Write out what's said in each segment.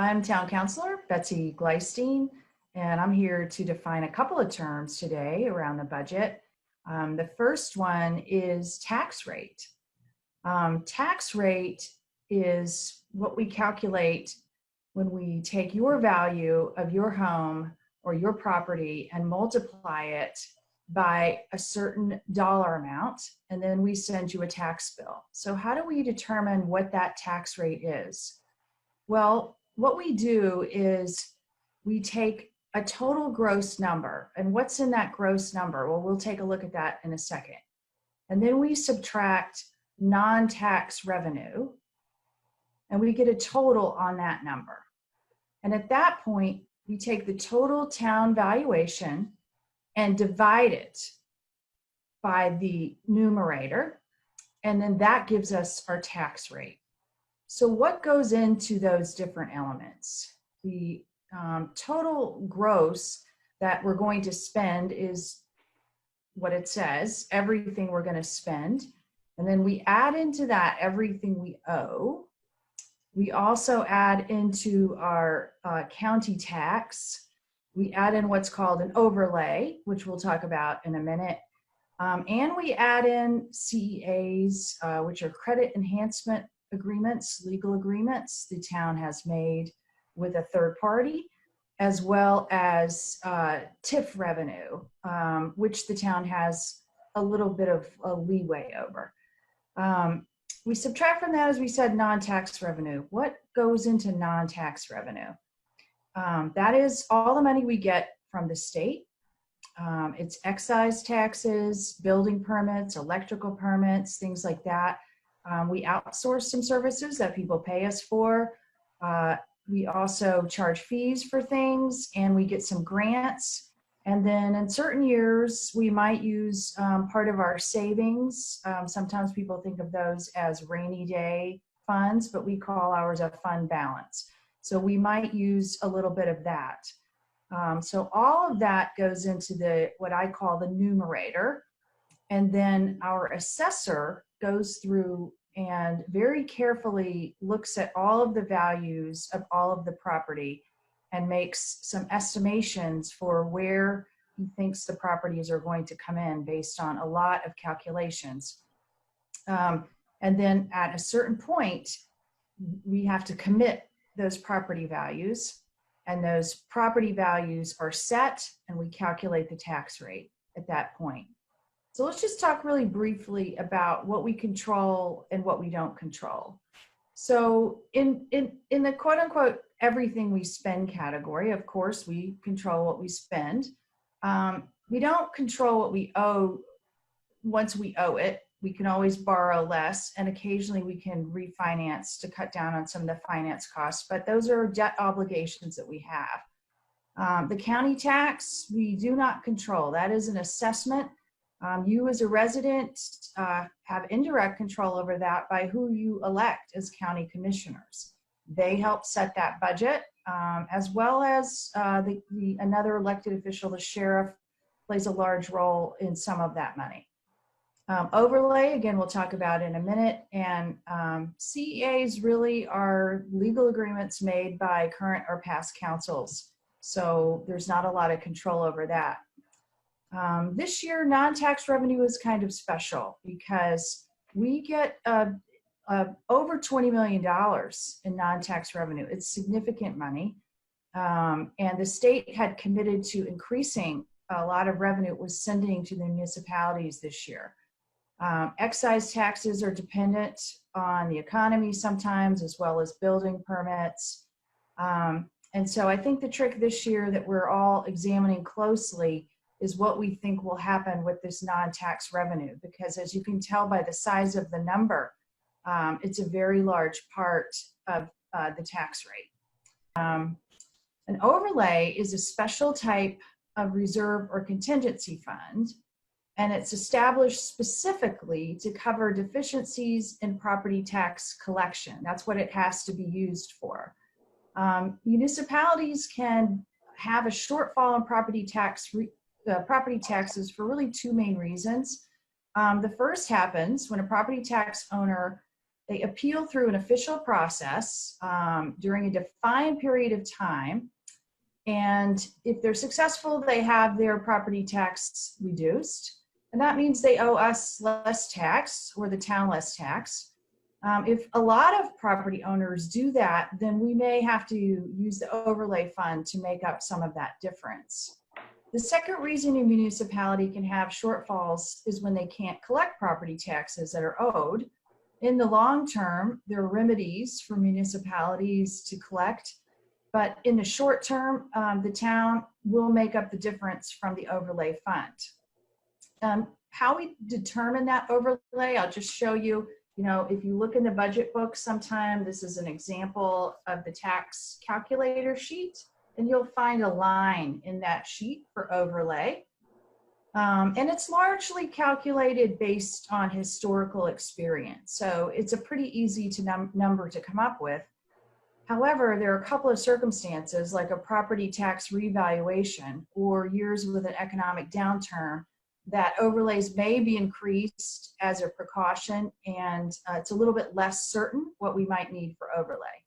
I'm Town Councilor Betsy Gleysteen, and I'm here to define a couple of terms today around the budget. The first one is tax rate. Tax rate is what we calculate when we take your value of your home or your property and multiply it by a certain dollar amount, and then we send you a tax bill. So how do we determine what that tax rate is? Well, what we do is we take a total gross number, and what's in that gross number? Well, we'll take a look at that in a second. And then we subtract non-tax revenue, and we get a total on that number. And at that point, we take the total town valuation and divide it by the numerator, and then that gives us our tax rate. So what goes into those different elements? The total gross that we're going to spend is what it says, everything we're going to spend. And then we add into that everything we owe. We also add into our county tax. We add in what's called an overlay, which we'll talk about in a minute. And we add in CEAs, which are credit enhancement agreements, legal agreements the town has made with a third party, as well as TIF revenue, which the town has a little bit of a leeway over. We subtract from that, as we said, non-tax revenue. What goes into non-tax revenue? That is all the money we get from the state. It's excise taxes, building permits, electrical permits, things like that. We outsource some services that people pay us for. We also charge fees for things, and we get some grants. And then in certain years, we might use part of our savings. Sometimes people think of those as rainy day funds, but we call ours a fund balance. So we might use a little bit of that. So all of that goes into what I call the numerator. And then our assessor goes through and very carefully looks at all of the values of all of the property and makes some estimations for where he thinks the properties are going to come in based on a lot of calculations. And then at a certain point, we have to commit those property values, and those property values are set, and we calculate the tax rate at that point. So let's just talk really briefly about what we control and what we don't control. So in the quote unquote everything we spend category, of course, we control what we spend. We don't control what we owe once we owe it. We can always borrow less, and occasionally we can refinance to cut down on some of the finance costs, but those are debt obligations that we have. The county tax, we do not control. That is an assessment. You as a resident have indirect control over that by who you elect as county commissioners. They help set that budget, as well as another elected official, the sheriff, plays a large role in some of that money. Overlay, again, we'll talk about in a minute, and CEAs really are legal agreements made by current or past councils, so there's not a lot of control over that. This year, non-tax revenue is kind of special because we get over $20 million in non-tax revenue. It's significant money, and the state had committed to increasing a lot of revenue it was sending to the municipalities this year. Excise taxes are dependent on the economy sometimes, as well as building permits. And so I think the trick this year that we're all examining closely is what we think will happen with this non-tax revenue, because as you can tell by the size of the number, it's a very large part of the tax rate. An overlay is a special type of reserve or contingency fund, and it's established specifically to cover deficiencies in property tax collection. That's what it has to be used for. Municipalities can have a shortfall in property taxes for really two main reasons. The first happens when a property tax owner They appeal through an official process during a defined period of time. And if they're successful, they have their property tax reduced. And that means they owe us less tax, or the town less tax. If a lot of property owners do that, then we may have to use the overlay fund to make up some of that difference. The second reason a municipality can have shortfalls is when they can't collect property taxes that are owed. In the long term, there are remedies for municipalities to collect, but in the short term, the town will make up the difference from the overlay fund. How we determine that overlay, I'll just show you. You know, if you look in the budget book sometime, this is an example of the tax calculator sheet, and you'll find a line in that sheet for overlay. And it's largely calculated based on historical experience. So it's a pretty easy number to come up with. However, there are a couple of circumstances like a property tax revaluation or years with an economic downturn that overlays may be increased as a precaution, and it's a little bit less certain what we might need for overlay.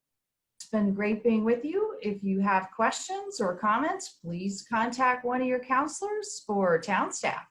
It's been great being with you. If you have questions or comments, please contact one of your counselors or town staff.